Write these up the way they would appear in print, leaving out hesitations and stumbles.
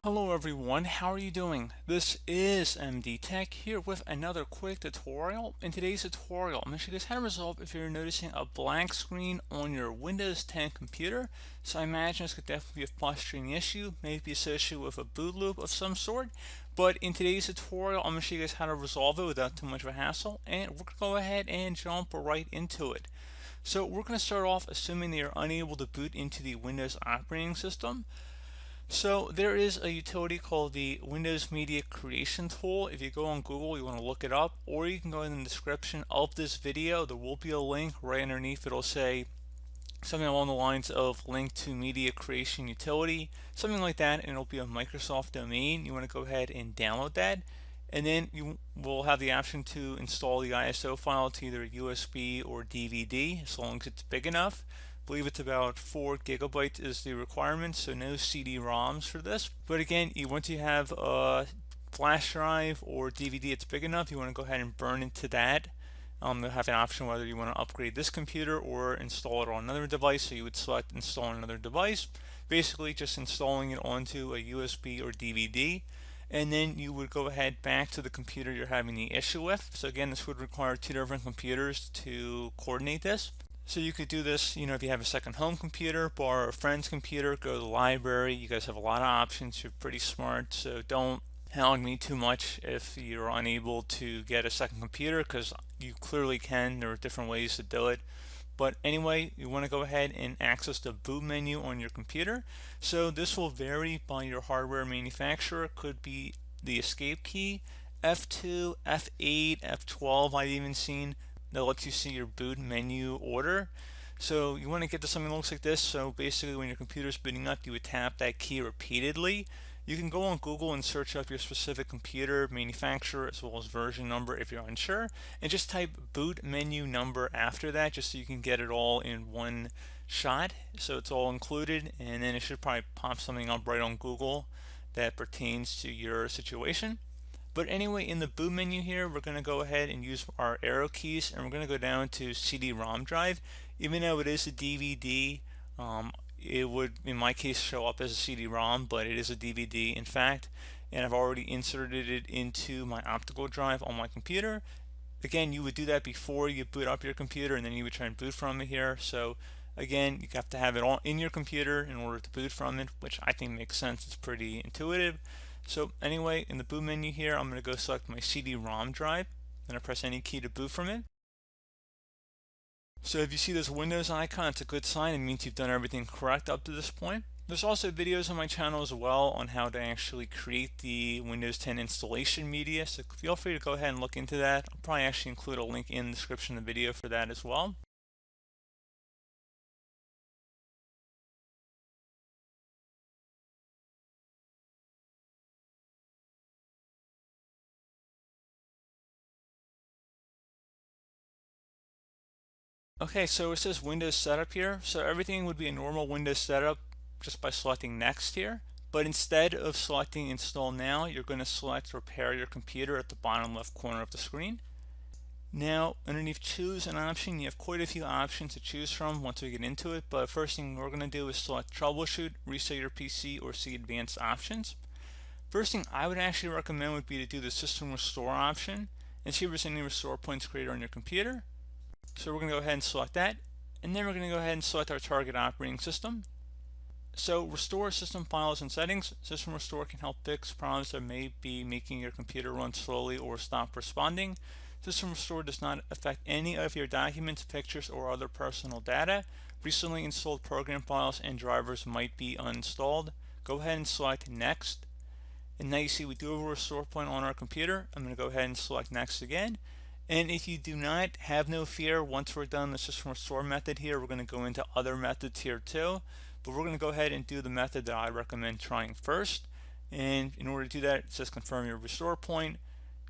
Hello everyone, how are you doing? This is MD Tech here with another quick tutorial. In today's tutorial, I'm going to show you guys how to resolve if you're noticing a blank screen on your Windows 10 computer. So I imagine this could definitely be a frustrating issue, maybe associated with a boot loop of some sort. But in today's tutorial, I'm going to show you guys how to resolve it without too much of a hassle, and we're going to go ahead and jump right into it. So we're going to start off assuming that you're unable to boot into the Windows operating system. So there is a utility called the Windows Media Creation Tool. If you go on Google, you want to look it up, or you can go in the description of this video. There will be a link right underneath. It'll say something along the lines of link to media creation utility, something like that, and it'll be a Microsoft domain. You want to go ahead and download that, and then you will have the option to install the ISO file to either USB or DVD as long as it's big enough. I believe it's about 4 gigabytes is the requirement, so no CD-ROMs for this. But again, once you have a flash drive or DVD it's big enough, you want to go ahead and burn into that. You'll have an option whether you want to upgrade this computer or install it on another device. So you would select install on another device, basically just installing it onto a USB or DVD. And then you would go ahead back to the computer you're having the issue with. So again, this would require 2 different computers to coordinate this. So you could do this, if you have a second home computer, borrow a friend's computer, go to the library. You guys have a lot of options. You're pretty smart, so don't hound me too much if you're unable to get a second computer, because you clearly can. There are different ways to do it. But anyway, you want to go ahead and access the boot menu on your computer. So this will vary by your hardware manufacturer. It could be the escape key, F2, F8, F12 I've even seen that lets you see your boot menu order. So you want to get to something that looks like this. So basically when your computer's booting up, you would tap that key repeatedly. You can go on Google and search up your specific computer manufacturer as well as version number if you're unsure, and just type boot menu number after that just so you can get it all in one shot. So it's all included, and then it should probably pop something up right on Google that pertains to your situation. But anyway, in the boot menu here, we're going to go ahead and use our arrow keys, and we're going to go down to CD-ROM drive. Even though it is a DVD, it would, in my case, show up as a CD-ROM, but it is a DVD, in fact, and I've already inserted it into my optical drive on my computer. Again, you would do that before you boot up your computer, and then you would try and boot from it here. So again, you have to have it all in your computer in order to boot from it, which I think makes sense. It's pretty intuitive. So anyway, in the boot menu here, I'm going to go select my CD-ROM drive, then I press any key to boot from it. So if you see this Windows icon, it's a good sign. It means you've done everything correct up to this point. There's also videos on my channel as well on how to actually create the Windows 10 installation media, so feel free to go ahead and look into that. I'll probably actually include a link in the description of the video for that as well. Okay, so it says Windows Setup here. So everything would be a normal Windows setup just by selecting Next here. But instead of selecting Install Now, you're going to select Repair Your Computer at the bottom left corner of the screen. Now, underneath Choose an option, you have quite a few options to choose from once we get into it. But first thing we're going to do is select Troubleshoot, Reset Your PC, or see Advanced Options. First thing I would actually recommend would be to do the System Restore option and see if there's any restore points created on your computer. So we're going to go ahead and select that, and then we're going to go ahead and select our target operating system. So restore system files and settings. System restore can help fix problems that may be making your computer run slowly or stop responding. System restore does not affect any of your documents, pictures, or other personal data. Recently installed program files and drivers might be uninstalled. Go ahead and select next. And now you see we do have a restore point on our computer. I'm going to go ahead and select next again. And if you do not, have no fear, once we're done the system restore method here, we're going to go into other methods here too. But we're going to go ahead and do the method that I recommend trying first. And in order to do that, it says confirm your restore point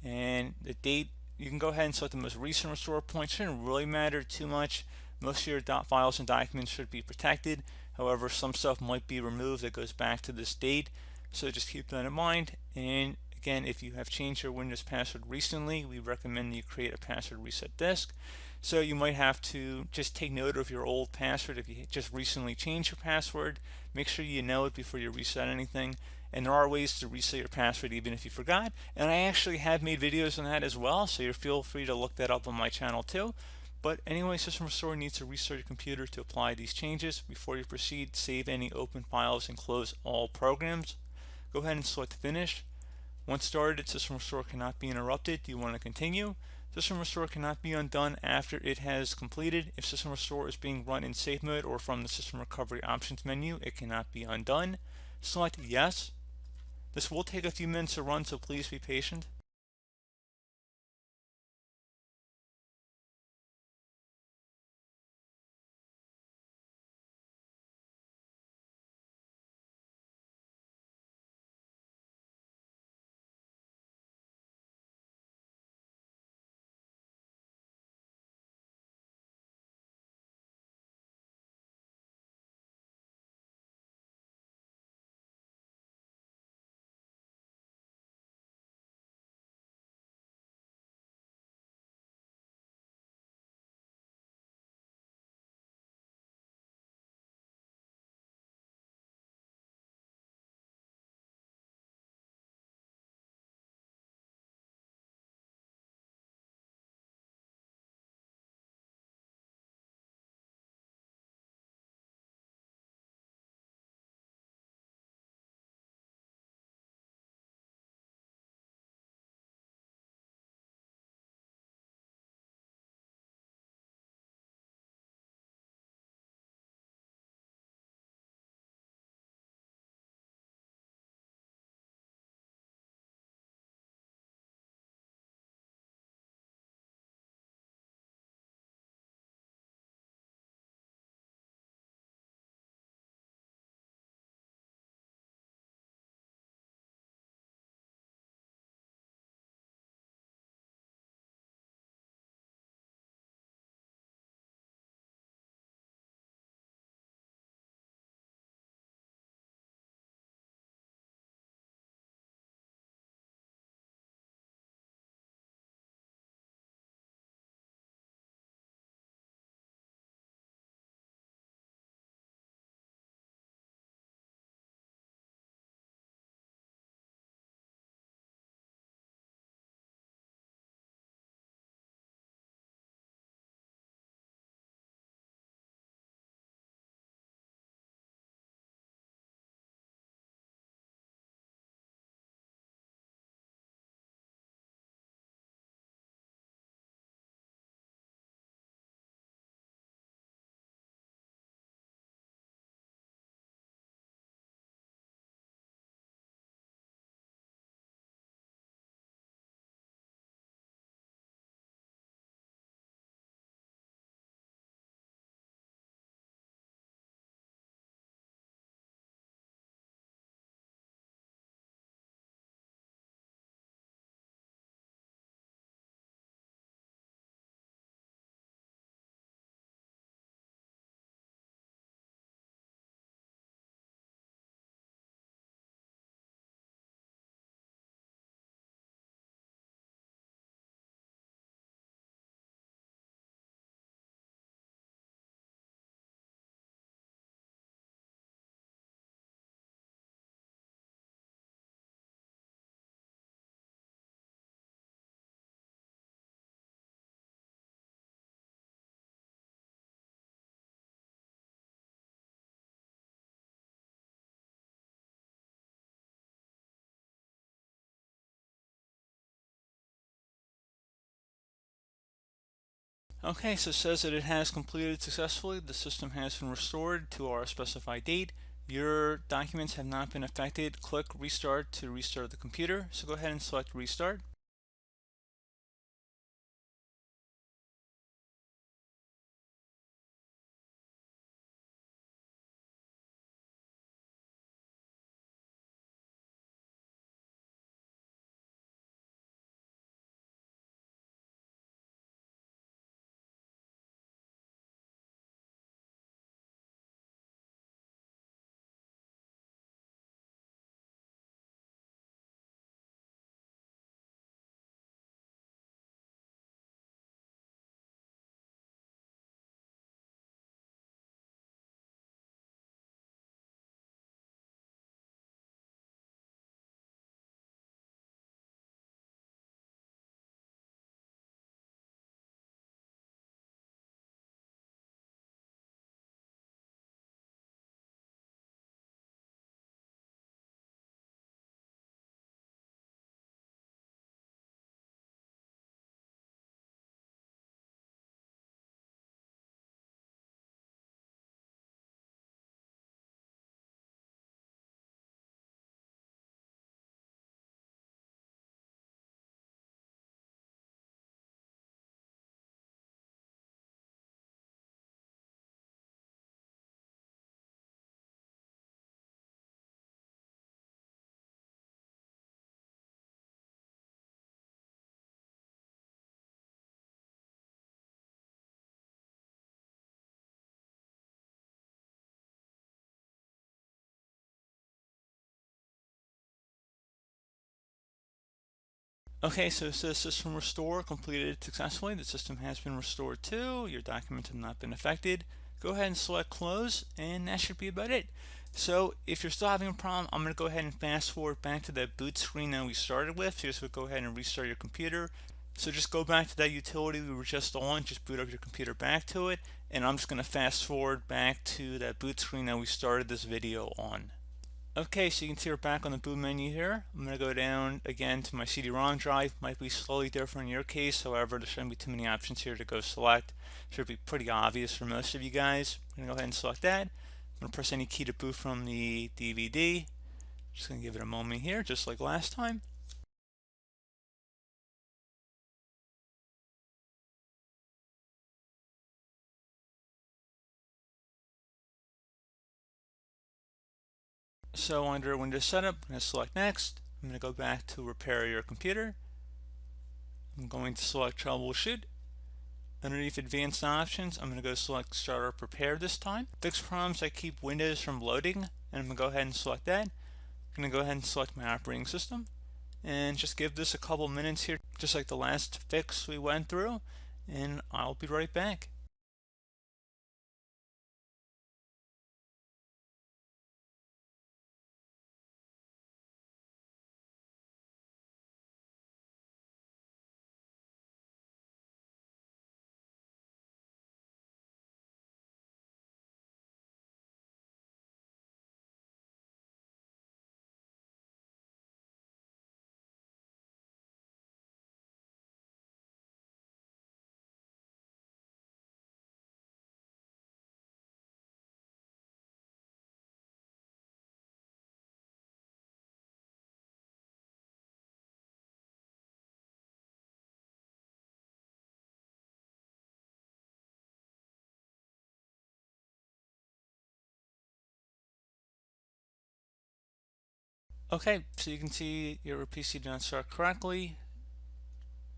and the date. You can go ahead and select the most recent restore point. It shouldn't really matter too much. Most of your files and documents should be protected. However, some stuff might be removed that goes back to this date. So just keep that in mind. And again, if you have changed your Windows password recently, we recommend you create a password reset disk. So you might have to just take note of your old password if you just recently changed your password. Make sure you know it before you reset anything. and there are ways to reset your password even if you forgot, and I actually have made videos on that as well, so you feel free to look that up on my channel too. But anyway, System Restore needs to restart your computer to apply these changes. Before you proceed, save any open files and close all programs. Go ahead and select Finish. Once started, System Restore cannot be interrupted. Do you want to continue? System Restore cannot be undone after it has completed. If System Restore is being run in safe mode or from the System Recovery Options menu, it cannot be undone. Select Yes. This will take a few minutes to run, so please be patient. Okay, so it says that it has completed successfully. The system has been restored to our specified date. Your documents have not been affected. Click Restart to restart the computer. So go ahead and select Restart. Okay, so it says system restore completed successfully. The system has been restored too. Your documents have not been affected. Go ahead and select close, and that should be about it. So if you're still having a problem, I'm going to go ahead and fast forward back to that boot screen that we started with. So just go ahead and restart your computer. So just go back to that utility we were just on, just boot up your computer back to it, and I'm just going to fast forward back to that boot screen that we started this video on. Okay, so you can see we're back on the boot menu here. I'm going to go down again to my CD-ROM drive. Might be slightly different in your case, however, there shouldn't be too many options here to go select. Should be pretty obvious for most of you guys. I'm going to go ahead and select that. I'm going to press any key to boot from the DVD. Just going to give it a moment here, just like last time. So under Windows Setup, I'm going to select Next. I'm going to go back to Repair Your Computer. I'm going to select Troubleshoot. Underneath Advanced Options, I'm going to go select Startup Repair this time. Fix problems that keep Windows from loading, and I'm going to go ahead and select that. I'm going to go ahead and select my operating system, and just give this a couple minutes here, just like the last fix we went through, and I'll be right back. Okay, so you can see your PC did not start correctly.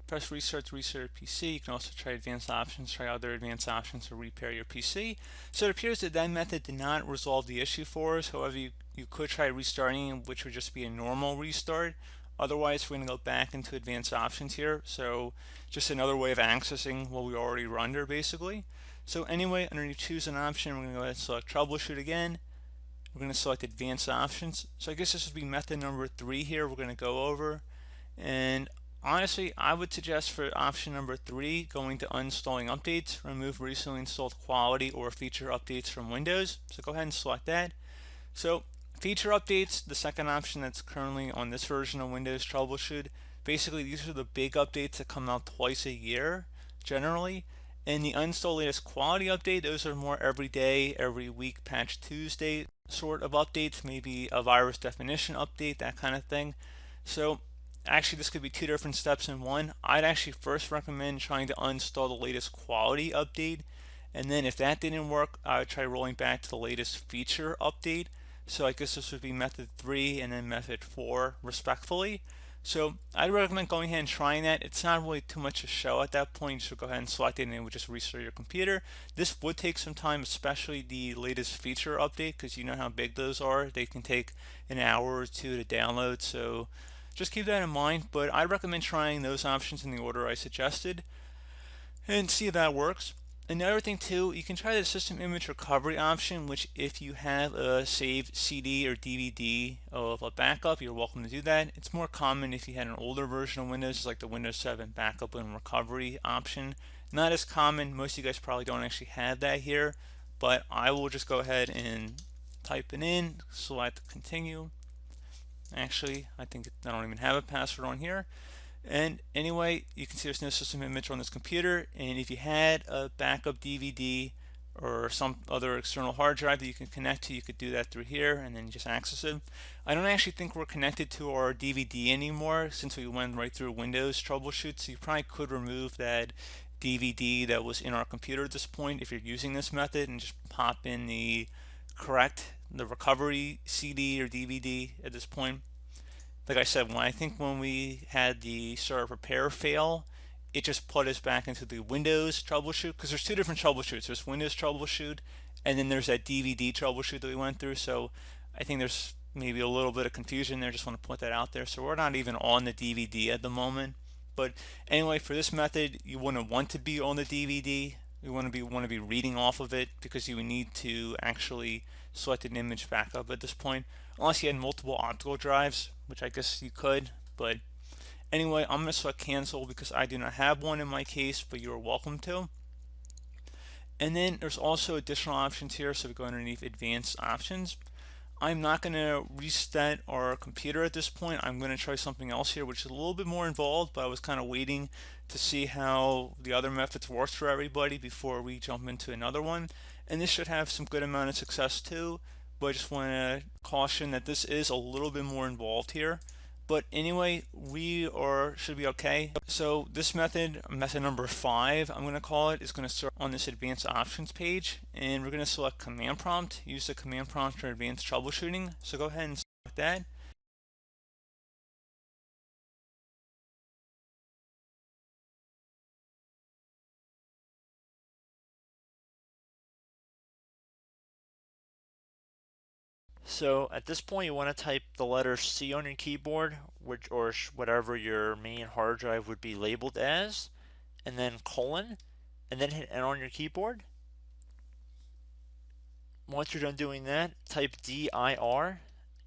Press restart to restart your PC. You can also try advanced options, try other advanced options to repair your PC. So it appears that that method did not resolve the issue for us. However, you could try restarting, which would just be a normal restart. Otherwise, we're going to go back into advanced options here. So just another way of accessing what we already were under, basically. So anyway, underneath choose an option, we're going to go ahead and select troubleshoot again. We're going to select advanced options. So I guess this would be method number 3 here we're going to go over. And honestly, I would suggest for option number 3, going to uninstalling updates, remove recently installed quality or feature updates from Windows. So go ahead and select that. So feature updates, the second option that's currently on this version of Windows Troubleshoot, basically these are the big updates that come out twice a year generally. And the uninstall latest quality update, those are more every day, every week, patch Tuesday sort of updates, maybe a virus definition update, that kind of thing. So actually this could be 2 different steps in one. I'd actually first recommend trying to uninstall the latest quality update, and then if that didn't work, I would try rolling back to the latest feature update. So I guess this would be method 3 and then method 4 respectfully. So I'd recommend going ahead and trying that. It's not really too much to show at that point. So go ahead and select it and it would just restart your computer. This would take some time, especially the latest feature update, because you know how big those are. They can take an hour or two to download. So just keep that in mind. But I recommend trying those options in the order I suggested and see if that works. Another thing too, you can try the system image recovery option, which if you have a saved CD or DVD of a backup, you're welcome to do that. It's more common if you had an older version of Windows, like the Windows 7 backup and recovery option. Not as common, most of you guys probably don't actually have that here, but I will just go ahead and type it in, select continue. Actually, I think I don't even have a password on here. And anyway, you can see there's no system image on this computer, and if you had a backup DVD or some other external hard drive that you can connect to, you could do that through here and then just access it. I don't actually think we're connected to our DVD anymore since we went right through Windows troubleshoot, so you probably could remove that DVD that was in our computer at this point if you're using this method and just pop in the recovery CD or DVD at this point. Like I said, when we had the startup repair fail, it just put us back into the Windows troubleshoot, because there's 2 different troubleshoots. There's Windows troubleshoot, and then there's that DVD troubleshoot that we went through. So I think there's maybe a little bit of confusion there. Just want to put that out there. So we're not even on the DVD at the moment. But anyway, for this method, you wouldn't want to be on the DVD. You want to be reading off of it because you would need to actually select an image backup at this point, unless you had multiple optical drives, which I guess you could. But anyway, I'm going to select cancel because I do not have one in my case, but you're welcome to. And then there's also additional options here. So we go underneath advanced options. I'm not going to reset our computer at this point. I'm going to try something else here, which is a little bit more involved, but I was kind of waiting to see how the other methods works for everybody before we jump into another one. And this should have some good amount of success too, but I just want to caution that this is a little bit more involved here. But anyway, should be okay. So this method number 5, I'm going to call it, is going to start on this advanced options page, and we're going to select command prompt. Use the command prompt for advanced troubleshooting. So go ahead and select that. So at this point, you want to type the letter C on your keyboard, or whatever your main hard drive would be labeled as, and then colon, and then hit enter on your keyboard. Once you're done doing that, type dir,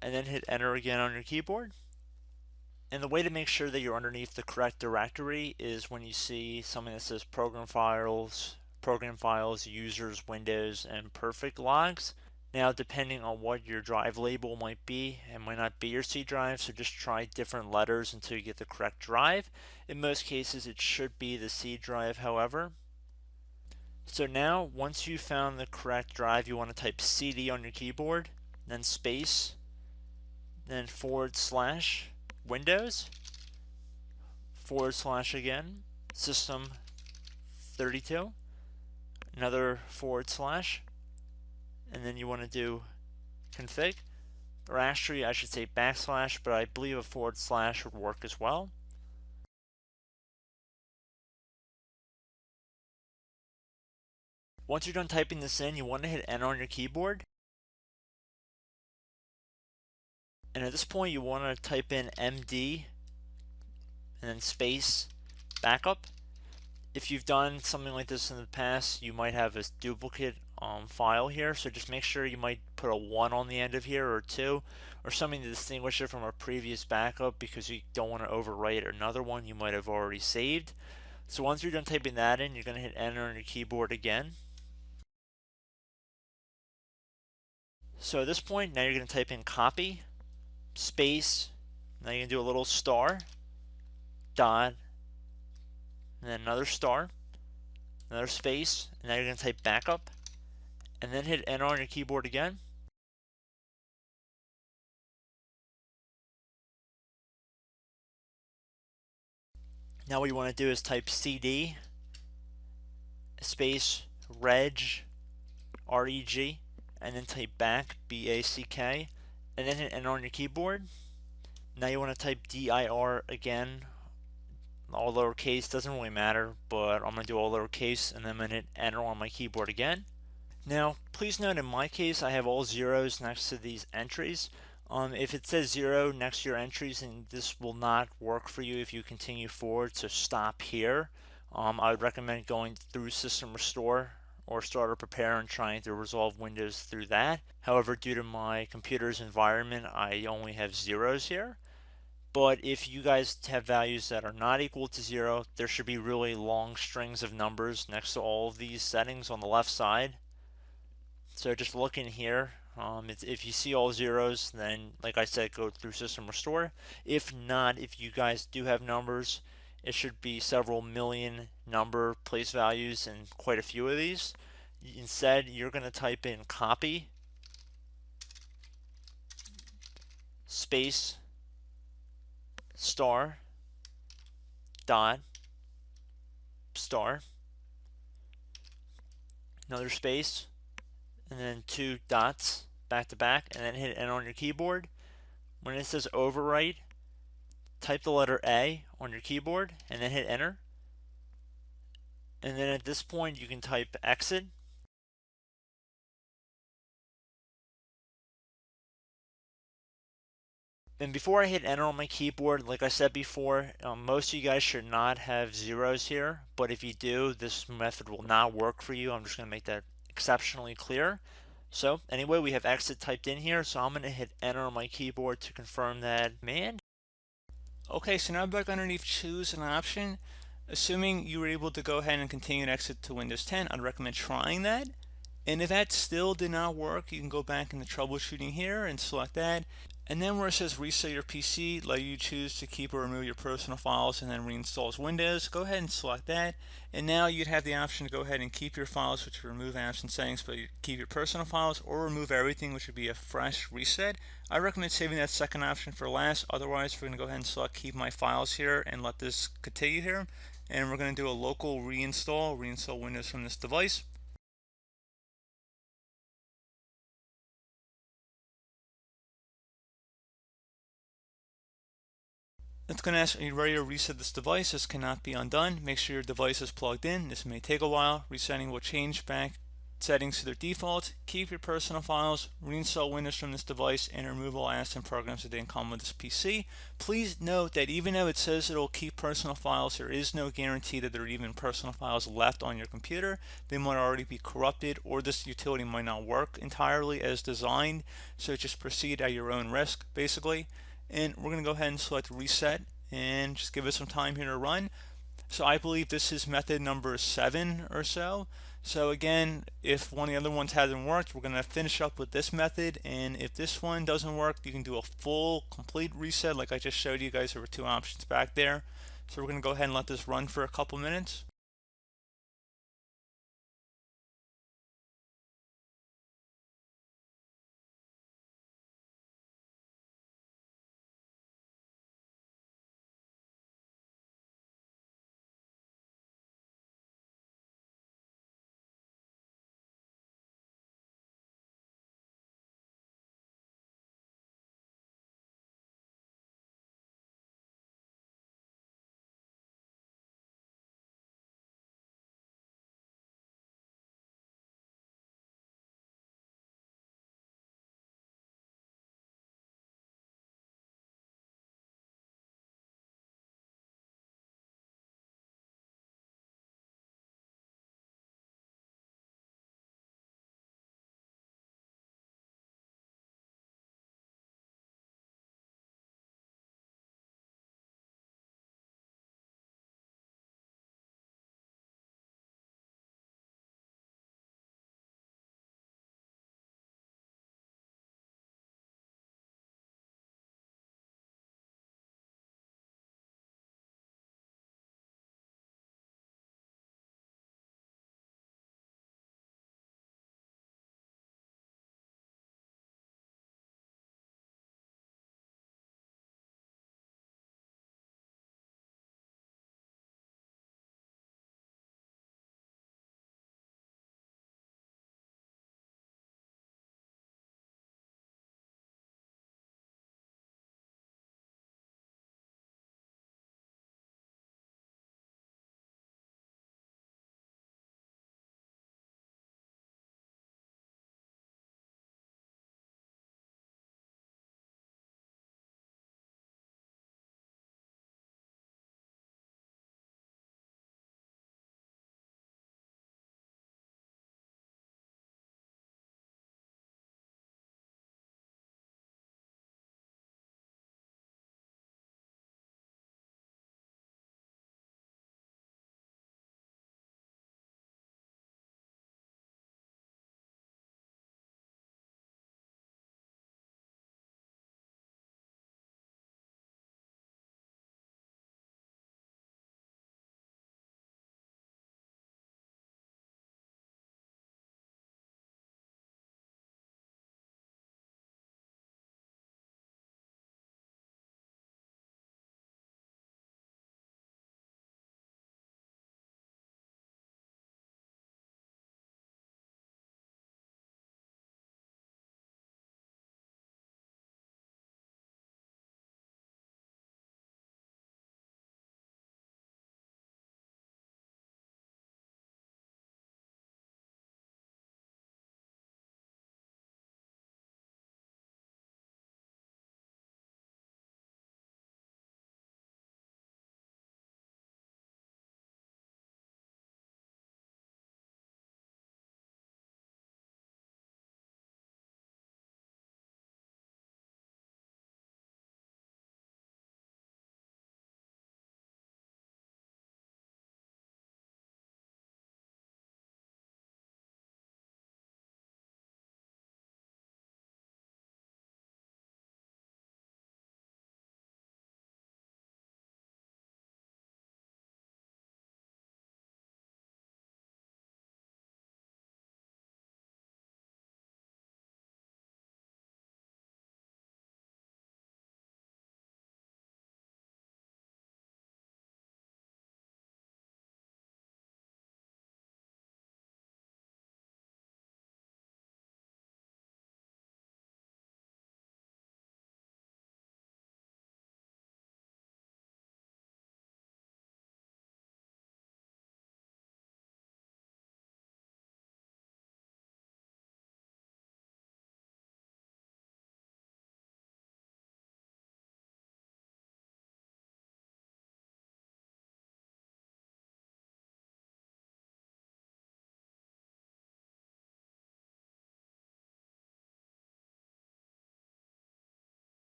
and then hit enter again on your keyboard. And the way to make sure that you're underneath the correct directory is when you see something that says program files, users, windows, and perfect logs. Now, depending on what your drive label might be, it might not be your C drive, so just try different letters until you get the correct drive. In most cases, it should be the C drive, however. So now, once you found the correct drive, you want to type CD on your keyboard, then space, then / Windows, / again, System 32, another /, and then you want to do config, or actually I should say /, but I believe a / would work as well. Once you're done typing this in, you want to hit enter on your keyboard. And at this point, you want to type in MD and then space backup. If you've done something like this in the past, you might have a duplicate file here, so just make sure you might put a 1 on the end of here, or 2, or something to distinguish it from a previous backup, because you don't want to overwrite another one you might have already saved. So once you're done typing that in, you're going to hit enter on your keyboard again. So at this point, now you're going to type in copy, space, now you're going to do a little star, dot, and then another star, another space, and now you're going to type backup, and then hit enter on your keyboard again. Now what you want to do is type CD space reg, R-E-G, and then type back, B-A-C-K, and then hit enter on your keyboard. Now you want to type dir again, all lowercase, doesn't really matter, but I'm going to do all lowercase, and then I'm going to hit enter on my keyboard again. Now, please note in my case, I have all zeros next to these entries. If it says 0 next to your entries, then this will not work for you if you continue forward, so stop here. I would recommend going through System Restore or Starter Prepare and trying to resolve Windows through that. However, due to my computer's environment, I only have zeros here. But if you guys have values that are not equal to 0, there should be really long strings of numbers next to all of these settings on the left side. So just look in here. If you see all zeros, then like I said, go through System Restore. If not, if you guys do have numbers, it should be several million number place values and quite a few of these. Instead, you're going to type in copy space star dot star, another space, and then 2 dots back to back, and then hit enter on your keyboard. When it says overwrite, type the letter A on your keyboard and then hit enter. And then at this point, you can type exit. And before I hit enter on my keyboard, like I said before, most of you guys should not have zeros here, but if you do, this method will not work for you. I'm just going to make that exceptionally clear. So anyway, we have exit typed in here, so I'm going to hit enter on my keyboard to confirm that command. Okay, so now back underneath choose an option. Assuming you were able to go ahead and continue to exit to Windows 10, I'd recommend trying that. And if that still did not work, you can go back into troubleshooting here and select that. And then where it says reset your PC, let you choose to keep or remove your personal files and then reinstalls Windows. Go ahead and select that. And now you'd have the option to go ahead and keep your files, which would remove apps and settings, but you keep your personal files, or remove everything, which would be a fresh reset. I recommend saving that second option for last. Otherwise, we're going to go ahead and select keep my files here and let this continue here. And we're going to do a local reinstall Windows from this device. It's going to ask, are you ready to reset this device? This cannot be undone. Make sure your device is plugged in. This may take a while. Resetting will change back settings to their default. Keep your personal files, reinstall Windows from this device, and remove all apps and programs that didn't come with this PC. Please note that even though it says it'll keep personal files, there is no guarantee that there are even personal files left on your computer. They might already be corrupted, or this utility might not work entirely as designed. So just proceed at your own risk, basically. And we're going to go ahead and select reset and just give it some time here to run. So I believe this is method number 7 or so. So again, if one of the other ones hasn't worked, we're going to finish up with this method. And if this one doesn't work, you can do a full complete reset like I just showed you guys. There were 2 options back there. So we're going to go ahead and let this run for a couple minutes.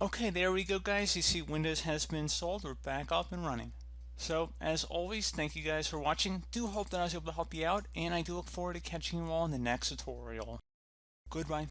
Okay, there we go, guys. You see Windows has been installed. We're back up and running. So, as always, thank you guys for watching. Do hope that I was able to help you out, and I do look forward to catching you all in the next tutorial. Goodbye.